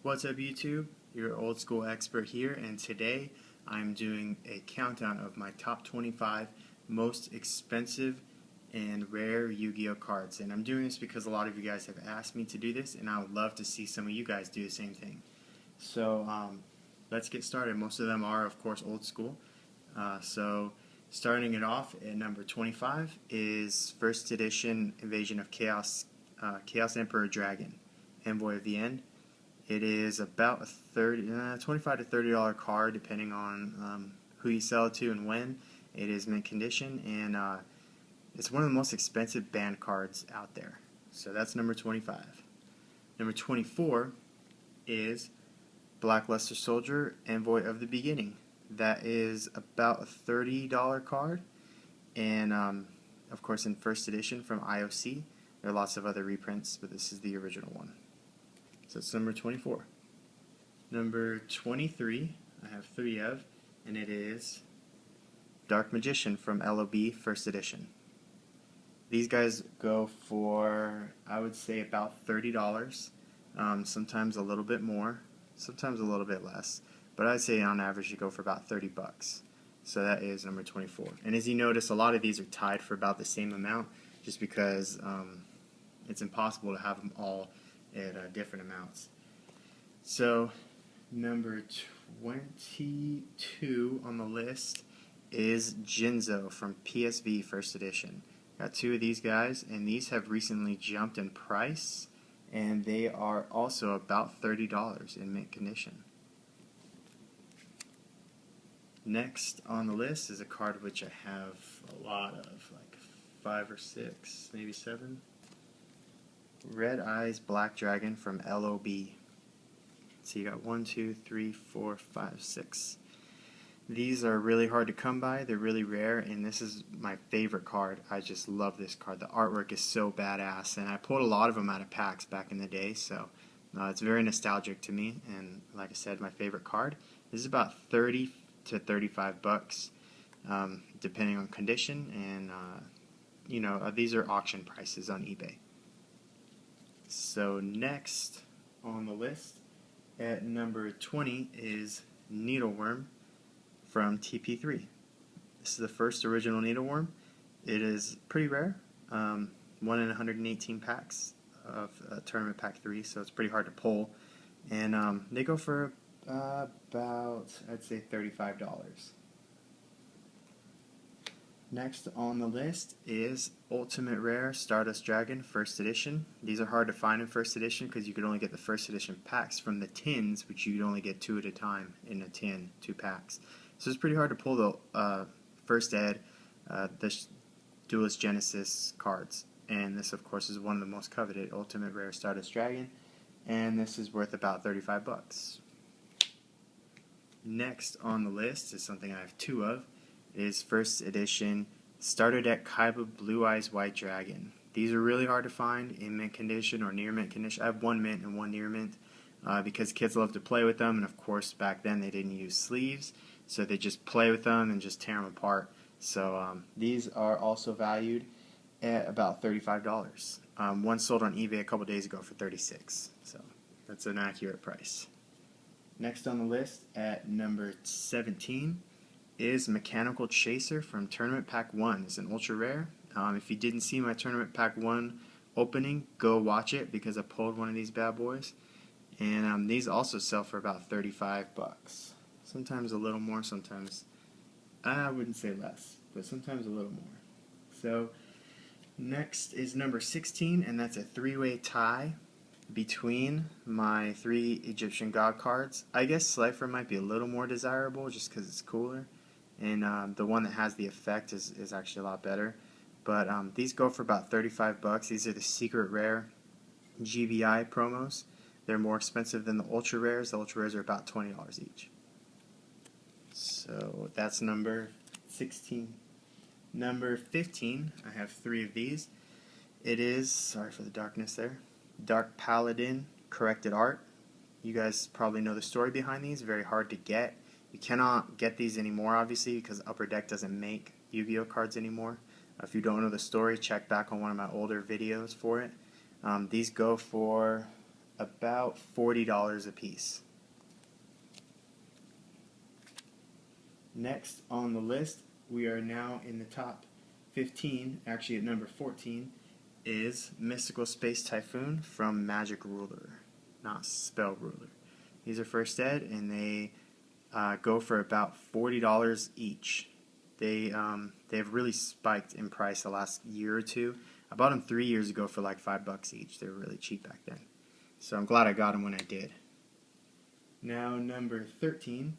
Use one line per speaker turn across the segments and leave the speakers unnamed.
What's up YouTube? Your old school expert here, and today I'm doing a countdown of my top 25 most expensive and rare Yu-Gi-Oh cards. And I'm doing this because a lot of you guys have asked me to do this, and I would love to see some of you guys do the same thing. So let's get started. Most of them are, of course, old school. So starting it off at number 25 is first edition Invasion of Chaos, Chaos Emperor Dragon, Envoy of the End. It is about a $25 to $30 card, depending on who you sell it to and when. It is mint condition, and it's one of the most expensive banned cards out there. So that's number 25. Number 24 is Blackluster Soldier, Envoy of the Beginning. That is about a $30 card, and of course in first edition from IOC. There are lots of other reprints, but this is the original one. So it's number 24. Number 23, I have three of, and it is Dark Magician from LOB First Edition. These guys go for, I would say, about $30. Sometimes a little bit more, sometimes a little bit less, but I'd say on average you go for about 30 bucks. So that is number 24. And as you notice, a lot of these are tied for about the same amount, just because it's impossible to have them all at different amounts. So number 22 on the list is Jinzo from PSV First Edition. Got two of these guys, and these have recently jumped in price, and they are also about $30 in mint condition. Next on the list is a card which I have a lot of, like 5 or 6, maybe 7. Red Eyes Black Dragon from LOB. So you got 1, 2, 3, 4, 5, 6. These are really hard to come by. They're really rare, and this is my favorite card. I just love this card. The artwork is so badass, and I pulled a lot of them out of packs back in the day, so it's very nostalgic to me. And like I said, my favorite card. This is about 30 to 35 bucks, depending on condition, and these are auction prices on eBay. So next on the list at number 20 is Needleworm from TP3. This is the first original Needleworm. It is pretty rare, 1 in 118 packs of Tournament Pack 3, so it's pretty hard to pull. And they go for about, I'd say, $35. Next on the list is Ultimate Rare Stardust Dragon First Edition. These are hard to find in First Edition because you could only get the First Edition packs from the tins, which you'd only get 2 at a time in a tin, 2 packs. So it's pretty hard to pull the First Ed, the Duelist Genesis cards. And this, of course, is one of the most coveted, Ultimate Rare Stardust Dragon. And this is worth about 35 bucks. Next on the list is something I have 2 of. Is First Edition Starter Deck Kaiba Blue Eyes White Dragon. These are really hard to find in mint condition or near mint condition. I have 1 mint and 1 near mint because kids love to play with them, and of course back then they didn't use sleeves, so they just play with them and just tear them apart. So these are also valued at about $35. One sold on eBay a couple days ago for $36, so that's an accurate price. Next on the list at number 17 is Mechanical Chaser from Tournament Pack 1. It's an ultra rare. If you didn't see my Tournament Pack 1 opening, go watch it because I pulled one of these bad boys. And these also sell for about 35 bucks. Sometimes a little more, sometimes I wouldn't say less, but sometimes a little more. So next is number 16, and that's a 3-way tie between my 3 Egyptian God cards. I guess Slifer might be a little more desirable just because it's cooler. And the one that has the effect is actually a lot better. But these go for about 35 bucks. These are the secret rare GVI promos. They're more expensive than the ultra rares. The ultra rares are about $20 each. So that's number 16. Number 15, I have 3 of these. It is, sorry for the darkness there, Dark Paladin Corrected Art. You guys probably know the story behind these. Very hard to get. You cannot get these anymore, obviously, because Upper Deck doesn't make Yu-Gi-Oh cards anymore. If you don't know the story, check back on one of my older videos for it. These go for about $40 a piece. Next on the list, we are now in the top 15, actually at number 14, is Mystical Space Typhoon from Magic Ruler, not Spell Ruler. These are first ed, and they go for about $40 each. They've really spiked in price the last year or two. I bought them 3 years ago for like $5 each. They were really cheap back then. So I'm glad I got them when I did. Now number 13,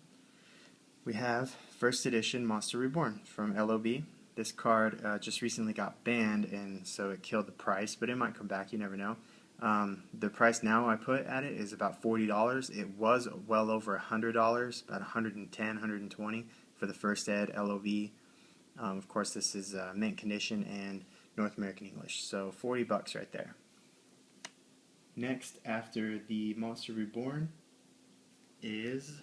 we have first edition Monster Reborn from LOB. This card just recently got banned, and so it killed the price, but it might come back, you never know. The price now I put at it is about $40. It was well over $100, about $110, $120 for the first ed LOB. Of course, this is mint condition and North American English, so $40 right there. Next, after the Monster Reborn, is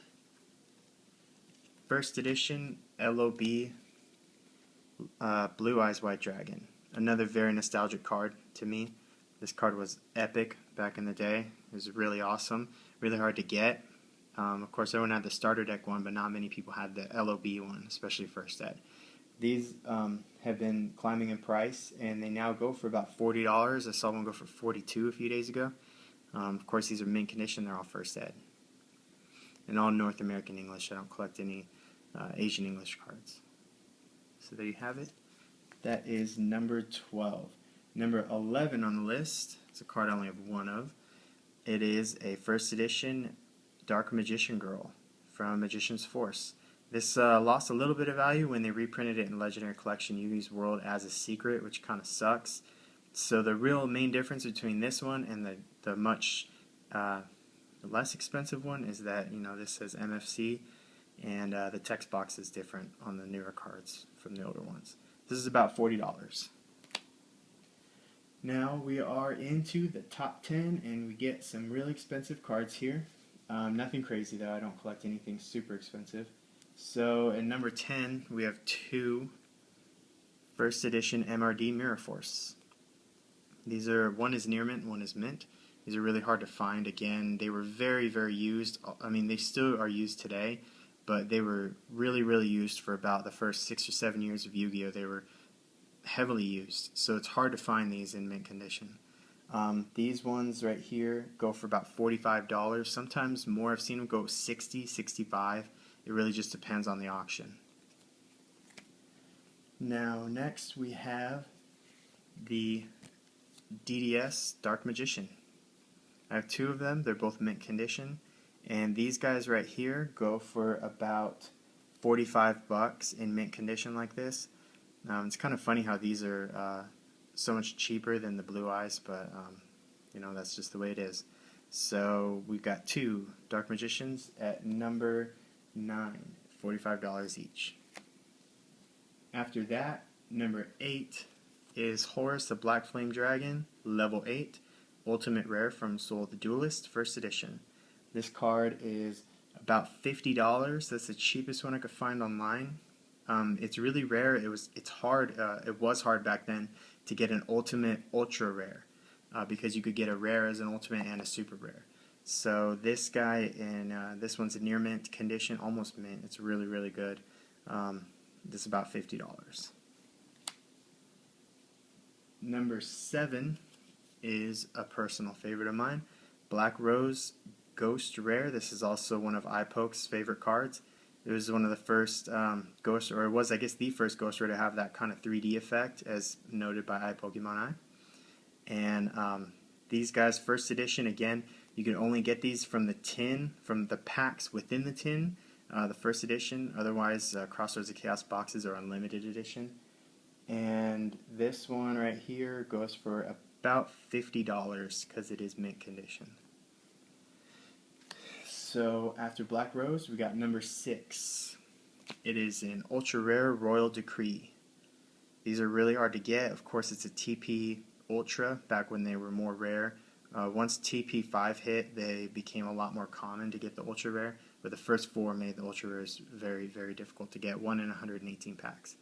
first edition LOB Blue Eyes White Dragon. Another very nostalgic card to me. This card was epic back in the day. It was really awesome, really hard to get. Of course, everyone had the starter deck one, but not many people had the LOB one, especially first ed. These have been climbing in price, and they now go for about $40. I saw one go for $42 a few days ago. Of course, these are mint condition. They're all first ed. And all North American English. I don't collect any Asian English cards. So there you have it. That is number 12. Number 11 on the list is a card I only have one of. It is a first edition Dark Magician Girl from Magician's Force. This lost a little bit of value when they reprinted it in Legendary Collection Yugi's World as a secret, which kind of sucks. So the real main difference between this one and the much less expensive one is that, you know, this says MFC, and the text box is different on the newer cards from the older ones. This is about $40. Now we are into the top 10, and we get some really expensive cards here. Nothing crazy though, I don't collect anything super expensive. So at number 10, we have two first edition MRD Mirror Force. These are, one is near mint, one is mint. These are really hard to find. Again, they were very, very used. I mean, they still are used today, but they were really, really used for about the first 6 or 7 years of Yu-Gi-Oh! They were heavily used, so it's hard to find these in mint condition. These ones right here go for about $45. Sometimes more. I've seen them go 60, 65. It really just depends on the auction. Now next we have the DDS Dark Magician. I have two of them. They're both mint condition, and these guys right here go for about $45 in mint condition like this. It's kind of funny how these are so much cheaper than the Blue Eyes, but you know, that's just the way it is. So we've got two Dark Magicians at number 9, $45 each. After that, number 8 is Horus the Black Flame Dragon, level 8, Ultimate Rare from Soul the Duelist, first edition. This card is about $50. That's the cheapest one I could find online. It's really rare. It was hard back then to get an ultimate ultra rare, because you could get a rare as an ultimate and a super rare. So this guy, this one's a near mint condition, almost mint. It's really, really good. This is about $50. Number 7 is a personal favorite of mine, Black Rose Ghost Rare. This is also one of iPoke's favorite cards. It was one of the first Ghost, or it was, I guess, the first Ghost Rare to have that kind of 3D effect, as noted by iPokemon Eye. And these guys, first edition, again, you can only get these from the tin, from the packs within the tin, the first edition. Otherwise, Crossroads of Chaos boxes are unlimited edition. And this one right here goes for about $50 because it is mint condition. So after Black Rose, we got number 6. It is an ultra rare Royal Decree. These are really hard to get. Of course, it's a TP Ultra back when they were more rare. Once TP5 hit, they became a lot more common to get the ultra rare. But the first 4 made the ultra rares very, very difficult to get. 1 in 118 packs.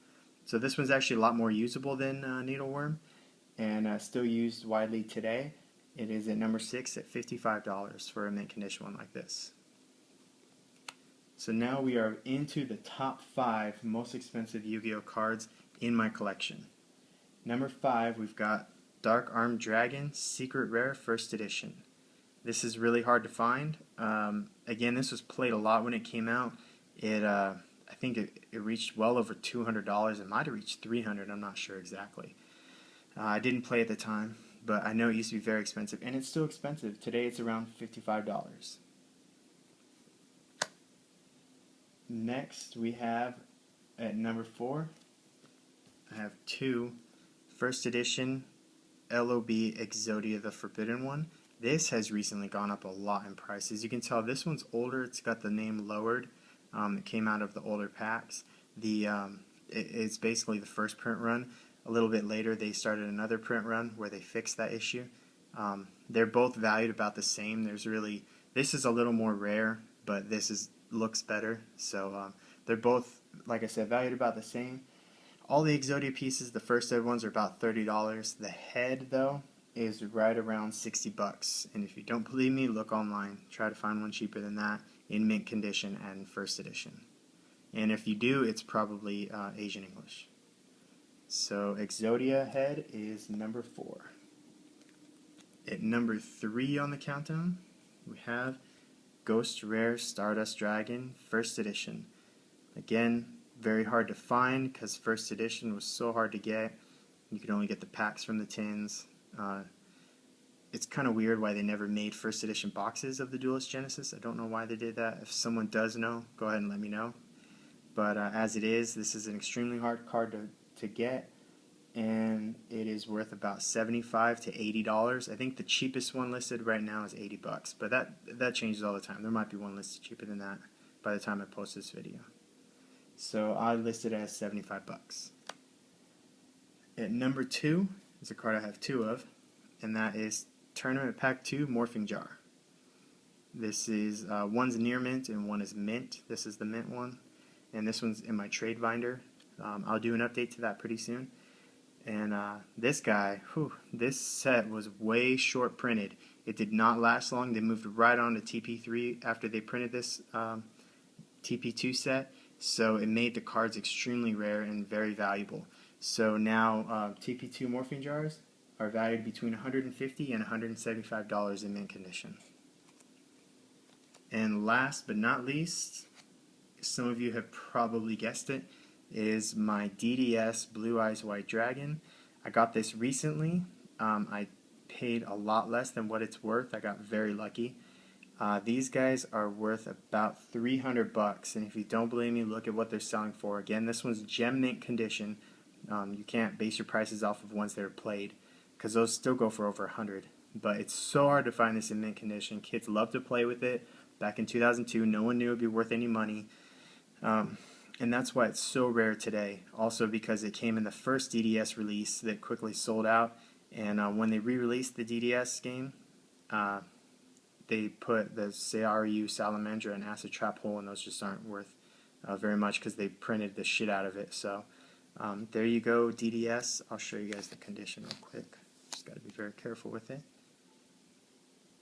So this one's actually a lot more usable than Needleworm, and still used widely today. It is at number 6 at $55 for a mint condition one like this. So now we are into the top 5 most expensive Yu-Gi-Oh cards in my collection. Number 5, we've got Dark Armed Dragon Secret Rare First Edition. This is really hard to find. Again, this was played a lot when it came out. I think it reached well over $200. It might have reached $300. I'm not sure exactly. I didn't play at the time, but I know it used to be very expensive, and it's still expensive. Today it's around $55. Next, we have at number 4, I have 2 First Edition LOB Exodia the Forbidden One. This has recently gone up a lot in price. As you can tell, this one's older. It's got the name lowered. It came out of the older packs. It's basically the first print run. A little bit later, they started another print run where they fixed that issue. They're both valued about the same. This is a little more rare, but this looks better. So they're both, like I said, valued about the same. All the Exodia pieces, the first ed ones, are about $30. The head, though, is right around $60. And if you don't believe me, look online. Try to find one cheaper than that in mint condition and first edition. And if you do, it's probably Asian English. So Exodia head is number 4. At number 3 on the countdown, we have Ghost Rare Stardust Dragon First Edition. Again, very hard to find because First Edition was so hard to get. You could only get the packs from the tins. It's kind of weird why they never made First Edition boxes of the Duelist Genesis. I don't know why they did that. If someone does know, go ahead and let me know. But as it is, this is an extremely hard card to get, and it is worth about $75 to $80. I think the cheapest one listed right now is $80, but that changes all the time. There might be one listed cheaper than that by the time I post this video. So I listed it as $75. At number 2 is a card I have 2 of, and that is Tournament Pack 2 Morphing Jar. This is one's near mint and one is mint. This is the mint one, and this one's in my trade binder. I'll do an update to that pretty soon. And this guy, this set was way short printed. It did not last long. They moved right on to TP3 after they printed this TP2 set, so it made the cards extremely rare and very valuable. So now TP2 Morphing Jars are valued between $150 and $175 in mint condition. And last but not least, some of you have probably guessed it, is my DDS Blue Eyes White Dragon. I got this recently. I paid a lot less than what it's worth. I got very lucky. These guys are worth about $300, and if you don't believe me, look at what they're selling for. Again, this one's gem mint condition. You can't base your prices off of ones that are played, because those still go for over $100. But it's so hard to find this in mint condition. Kids love to play with it. Back in 2002, no one knew it would be worth any money. And that's why it's so rare today. Also because it came in the first DDS release that quickly sold out. And when they re-released the DDS game, they put the Seiryu Salamandra and Acid Trap Hole, and those just aren't worth very much because they printed the shit out of it. So there you go, DDS. I'll show you guys the condition real quick. Just got to be very careful with it.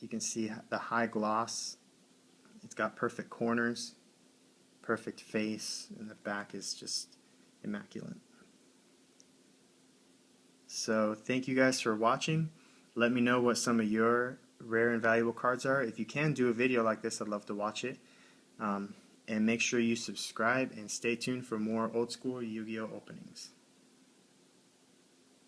You can see the high gloss. It's got perfect corners, perfect face, and the back is just immaculate. So thank you guys for watching. Let me know what some of your rare and valuable cards are. If you can do a video like this, I'd love to watch it. And make sure you subscribe and stay tuned for more old school Yu-Gi-Oh openings.